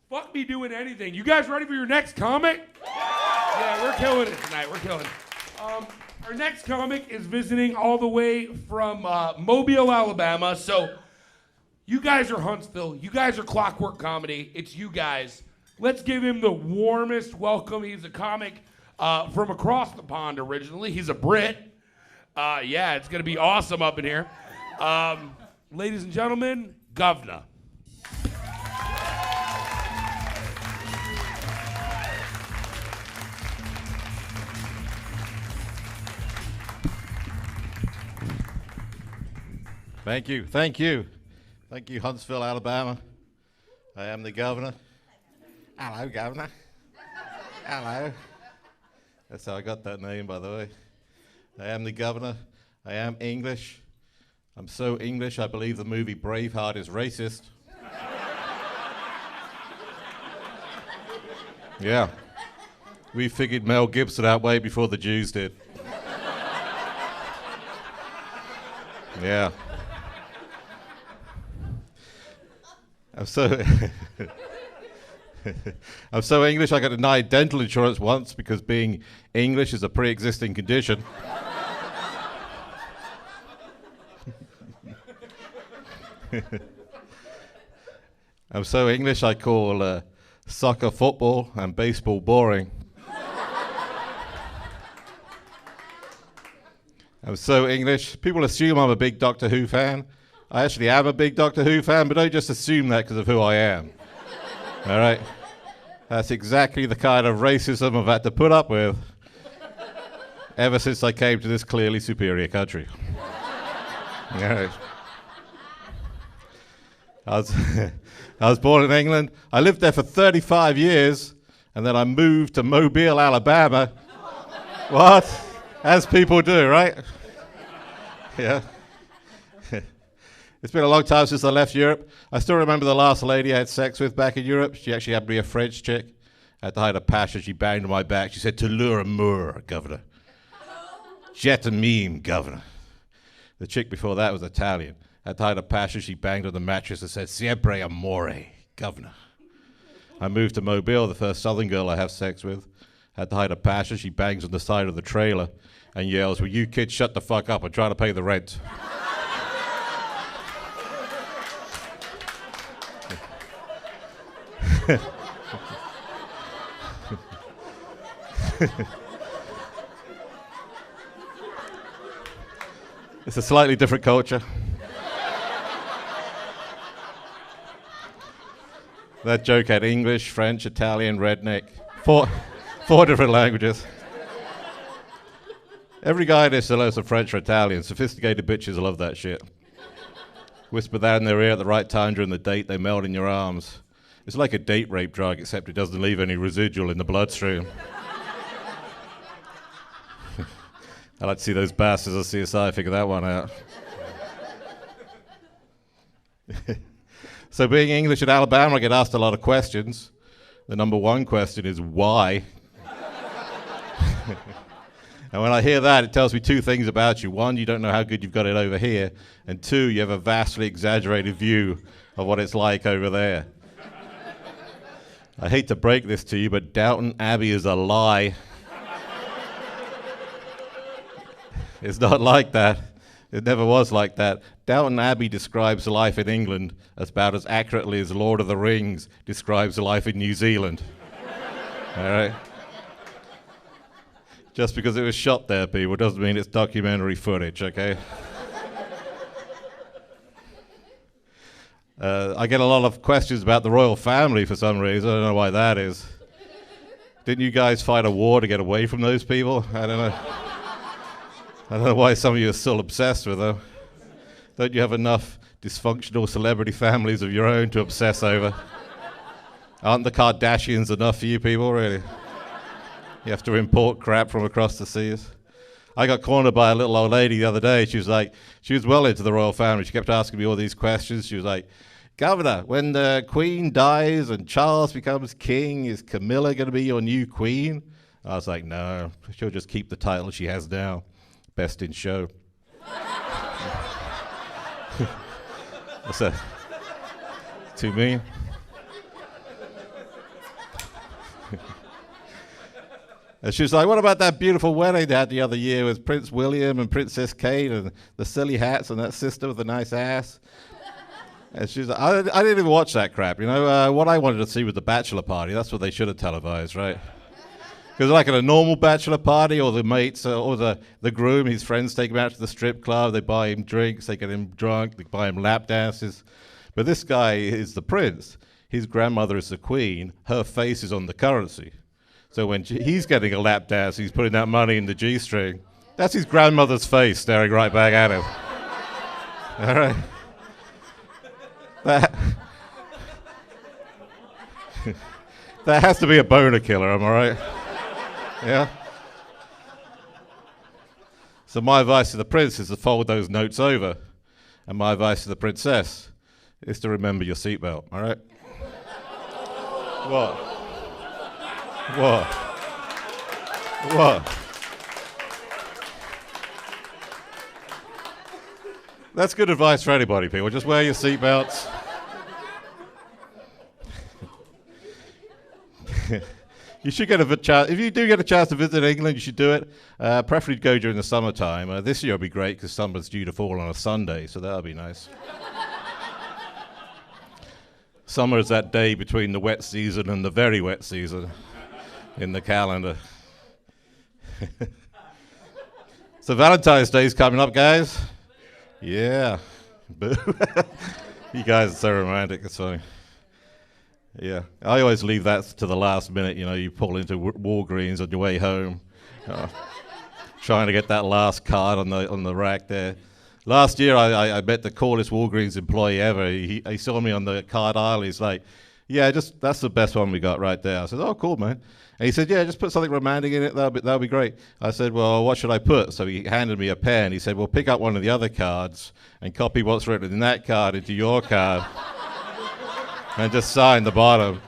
fuck me doing anything. You guys ready for your next comic? Yeah, we're killing it tonight. We're killing it. Our next comic is visiting all the way from Mobile, Alabama. So you guys are Huntsville. You guys are Clockwork Comedy. It's you guys. Let's give him the warmest welcome. He's a comic from across the pond originally. He's a Brit. Yeah, it's going to be awesome up in here. Ladies and gentlemen, Gov Na. Thank you, thank you. Thank you, Huntsville, Alabama. I am the governor. Hello, governor. Hello. That's how I got that name, by the way. I am the governor. I am English. I'm so English, I believe the movie Braveheart is racist. Yeah. We figured Mel Gibson out way before the Jews did. Yeah. I'm so English, I got denied dental insurance once because being English is a pre-existing condition. I'm so English, I call soccer football and baseball boring. I'm so English. People assume I'm a big Doctor Who fan. I actually am a big Doctor Who fan, but don't just assume that because of who I am. All right? That's exactly the kind of racism I've had to put up with ever since I came to this clearly superior country. All right. I was born in England. I lived there for 35 years, and then I moved to Mobile, Alabama. What? As people do, right? Yeah. It's been a long time since I left Europe. I still remember the last lady I had sex with back in Europe. She actually happened to be a French chick. At the height of passion, she banged on my back. She said, "To lure amour, governor. Jet a meme, governor." The chick before that was Italian. At the height of passion, she banged on the mattress and said, "Siempre amore, governor." I moved to Mobile, the first southern girl I have sex with. At the height of passion, she bangs on the side of the trailer and yells, "Will you kids shut the fuck up and try to pay the rent?" It's a slightly different culture. That joke had English, French, Italian, redneck, four different languages. Every guy in this knows some French or Italian. Sophisticated bitches love that shit. Whisper that in their ear at the right time during the date, they melt in your arms. It's like a date rape drug, except it doesn't leave any residual in the bloodstream. I like to see those bastards on CSI figure that one out. So being English in Alabama, I get asked a lot of questions. The number one question is, why? And when I hear that, it tells me two things about you. One, you don't know how good you've got it over here. And two, you have a vastly exaggerated view of what it's like over there. I hate to break this to you, but Downton Abbey is a lie. It's not like that. It never was like that. Downton Abbey describes life in England about as accurately as Lord of the Rings describes life in New Zealand. All right? Just because it was shot there, people, doesn't mean it's documentary footage, okay? I get a lot of questions about the royal family for some reason. I don't know why that is. Didn't you guys fight a war to get away from those people? I don't know. I don't know why some of you are still obsessed with them. Don't you have enough dysfunctional celebrity families of your own to obsess over? Aren't the Kardashians enough for you people, really? You have to import crap from across the seas. I got cornered by a little old lady the other day. She was well into the royal family. She kept asking me all these questions. She was like, "Governor, when the Queen dies and Charles becomes king, is Camilla going to be your new queen?" I was like, "No, she'll just keep the title she has now. Best in show." What's that? Too mean? And she was like, what about that beautiful wedding they had the other year with Prince William and Princess Kate and the silly hats and that sister with the nice ass? And she's like, I didn't even watch that crap, you know. What I wanted to see was the bachelor party. That's what they should have televised, right? Because like at a normal bachelor party, or the mates, or the groom, his friends take him out to the strip club, they buy him drinks, they get him drunk, they buy him lap dances. But this guy is the prince. His grandmother is the queen. Her face is on the currency. So when he's getting a lap dance, he's putting that money in the G-string. That's his grandmother's face staring right back at him. All right. That has to be a boner killer, am I right? Yeah? So my advice to the prince is to fold those notes over. And my advice to the princess is to remember your seatbelt, all right? What? What? What? That's good advice for anybody, people. Just wear your seatbelts. You should get a chance. If you do get a chance to visit England, you should do it. Preferably go during the summertime. This year will be great because summer's due to fall on a Sunday, so that'll be nice. Summer is that day between the wet season and the very wet season in the calendar. So Valentine's Day is coming up, guys. Yeah. You guys are so romantic. It's funny. Yeah. I always leave that to the last minute. You know, you pull into Walgreens on your way home, trying to get that last card on the rack there. Last year, I met the coolest Walgreens employee ever. He saw me on the card aisle. He's like, yeah, that's the best one we got right there. I said, oh, cool, man. And he said, yeah, just put something romantic in it. That'll be great. I said, well, what should I put? So he handed me a pen. He said, well, pick up one of the other cards and copy what's written in that card into your card and just sign the bottom.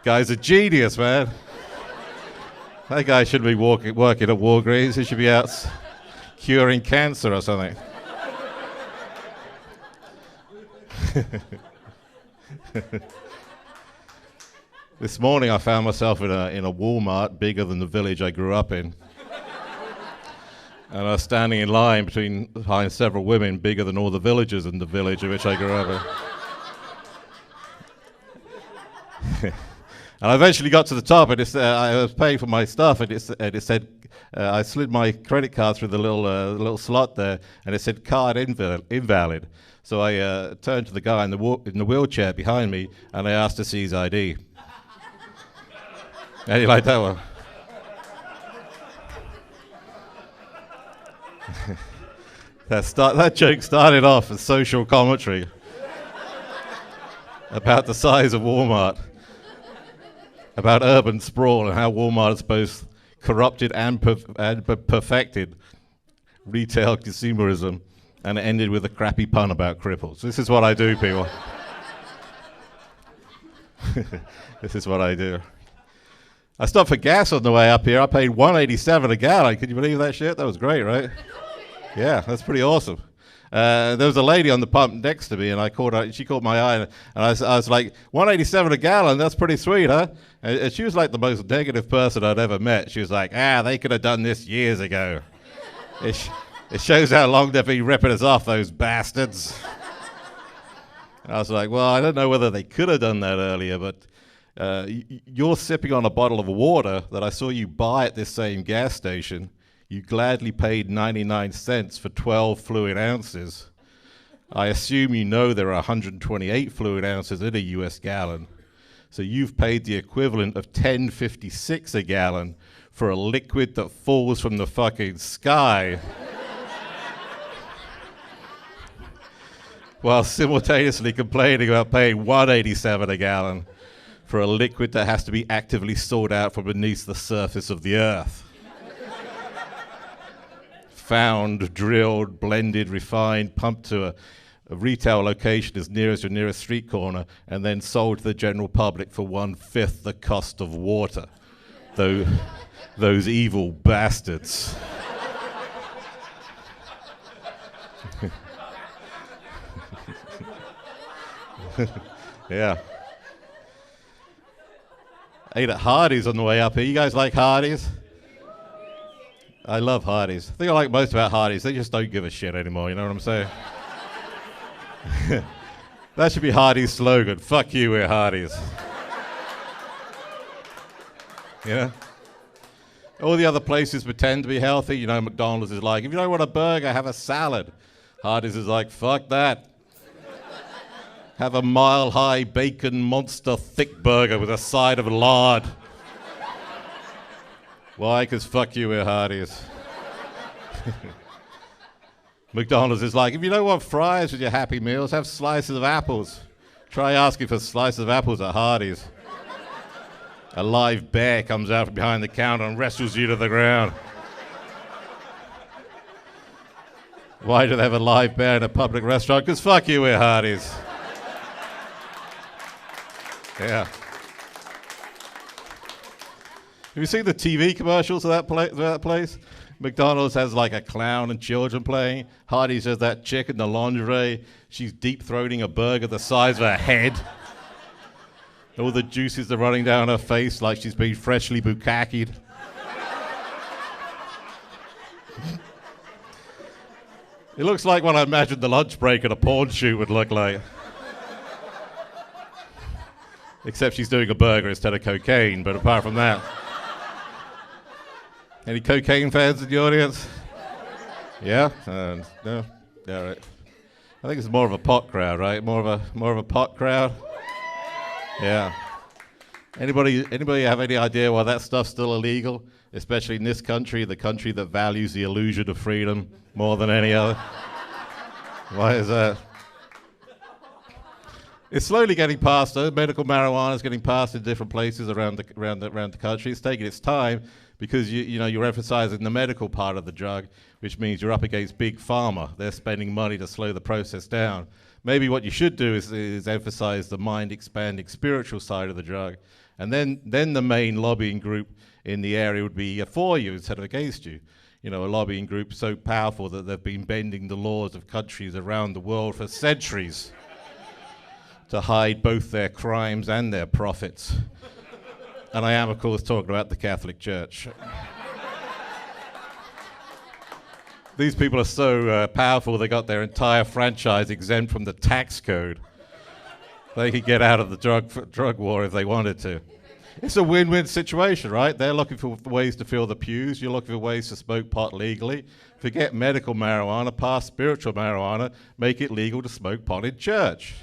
Guy's a genius, man. That guy shouldn't be working at Walgreens. He should be out curing cancer or something. This morning I found myself in a Walmart bigger than the village I grew up in. And I was standing in line behind several women bigger than all the villagers in the village in which I grew up in. And I eventually got to the top, and I was paying for my stuff, and it said, I slid my credit card through the little slot there, and it said card invalid. So I turned to the guy in the wheelchair behind me, and I asked to see his ID. How do you like that one? That joke started off as social commentary about the size of Walmart, about urban sprawl and how Walmart has both corrupted and perfected retail consumerism, and it ended with a crappy pun about cripples. This is what I do, people. This is what I do. I stopped for gas on the way up here. I paid $1.87 a gallon. Can you believe that shit? That was great, right? Yeah, that's pretty awesome. There was a lady on the pump next to me, and she caught my eye, and I was like, $1.87 a gallon, that's pretty sweet, huh? And she was like the most negative person I'd ever met. She was like, they could have done this years ago. It shows how long they've been ripping us off, those bastards. And I was like, well, I don't know whether they could have done that earlier, but you're sipping on a bottle of water that I saw you buy at this same gas station. You gladly paid 99 cents for 12 fluid ounces. I assume you know there are 128 fluid ounces in a US gallon. So you've paid the equivalent of $10.56 a gallon for a liquid that falls from the fucking sky. While simultaneously complaining about paying $1.87 a gallon for a liquid that has to be actively sought out from beneath the surface of the earth. Found, drilled, blended, refined, pumped to a retail location as near as your nearest street corner, and then sold to the general public for 1/5 the cost of water. Those evil bastards. Yeah. Ate at Hardee's on the way up here. You guys like Hardee's? I love Hardee's. The thing I like most about Hardee's, they just don't give a shit anymore, you know what I'm saying? That should be Hardee's slogan. Fuck you, we're Hardee's. Yeah? All the other places pretend to be healthy. You know, McDonald's is like, if you don't want a burger, have a salad. Hardee's is like, fuck that. Have a mile-high bacon monster thick burger with a side of lard. Why? Because fuck you, we're Hardee's. McDonald's is like, if you don't want fries with your Happy Meals, have slices of apples. Try asking for slices of apples at Hardee's. A live bear comes out from behind the counter and wrestles you to the ground. Why do they have a live bear in a public restaurant? Because fuck you, we're Hardee's. Yeah. Have you seen the TV commercials of that place? McDonald's has like a clown and children playing. Hardee's has that chick in the lingerie. She's deep-throating a burger the size of her head. All the juices are running down her face like she's been freshly bukkakied. It looks like what I imagined the lunch break at a porn shoot would look like. Except she's doing a burger instead of cocaine, but apart from that. Any cocaine fans in the audience? Yeah? No? Yeah, right. I think it's more of a pot crowd, right? More of a pot crowd? Yeah. Anybody have any idea why that stuff's still illegal? Especially in this country, the country that values the illusion of freedom more than any other. Why is that? It's slowly getting passed, though. Medical marijuana is getting passed in different places around the country. It's taking its time because you're emphasizing the medical part of the drug, which means you're up against big pharma. They're spending money to slow the process down. Maybe what you should do is emphasize the mind-expanding spiritual side of the drug, and then the main lobbying group in the area would be for you instead of against you. You know, a lobbying group so powerful that they've been bending the laws of countries around the world for centuries to hide both their crimes and their profits. And I am, of course, talking about the Catholic Church. These people are so powerful, they got their entire franchise exempt from the tax code. They could get out of the drug war if they wanted to. It's a win-win situation, right? They're looking for ways to fill the pews. You're looking for ways to smoke pot legally. Forget medical marijuana, pass spiritual marijuana, make it legal to smoke pot in church.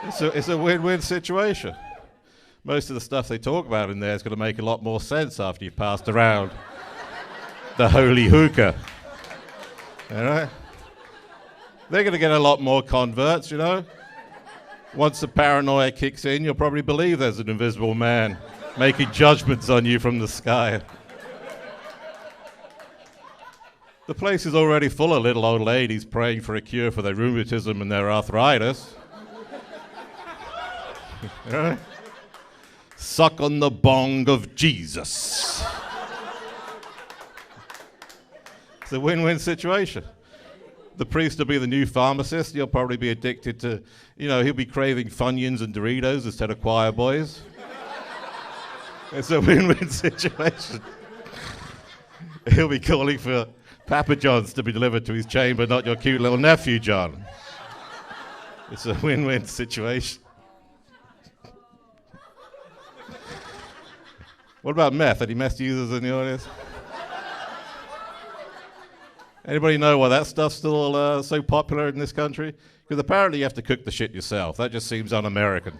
It's a win-win situation. Most of the stuff they talk about in there is going to make a lot more sense after you've passed around the holy hookah. All right? They're going to get a lot more converts, you know? Once the paranoia kicks in, you'll probably believe there's an invisible man making judgments on you from the sky. The place is already full of little old ladies praying for a cure for their rheumatism and their arthritis. Right? Suck on the bong of Jesus. It's a win-win situation. The priest will be the new pharmacist. You'll probably be addicted to, he'll be craving Funyuns and Doritos instead of choir boys. It's a win-win situation. He'll be calling for Papa John's to be delivered to his chamber, not your cute little nephew, John. It's a win-win situation. What about meth? Any meth users in the audience? Anybody know why that stuff's still so popular in this country? Because apparently you have to cook the shit yourself. That just seems un-American.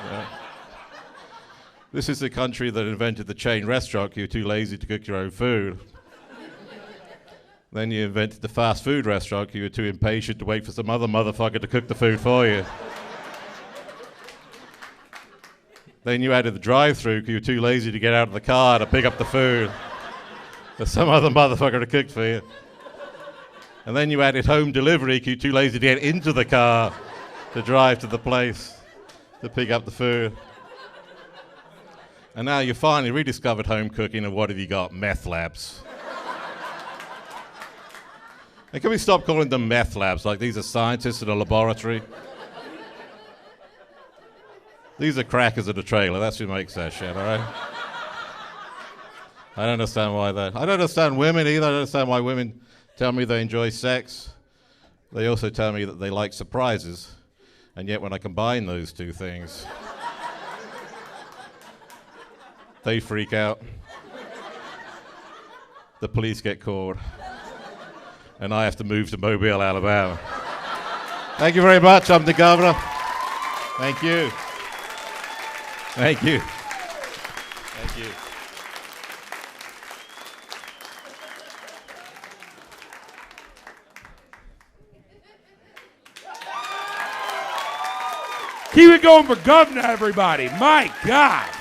Yeah. This is the country that invented the chain restaurant. You're too lazy to cook your own food. Then you invented the fast food restaurant. You were too impatient to wait for some other motherfucker to cook the food for you. Then you added the drive-through because you were too lazy to get out of the car to pick up the food. There's some other motherfucker to cook for you. And then you added home delivery because you're too lazy to get into the car to drive to the place to pick up the food. And now you finally rediscovered home cooking, and what have you got? Meth labs. And can we stop calling them meth labs, like these are scientists in a laboratory? These are crackers in the trailer. That's who makes that shit, all right? I don't understand why that. I don't understand women either. I don't understand why women tell me they enjoy sex. They also tell me that they like surprises. And yet when I combine those two things, they freak out. The police get called. And I have to move to Mobile, Alabama. Thank you very much. I'm the governor. Thank you. Thank you. Thank you. Keep it going for Gov Na, everybody. My God.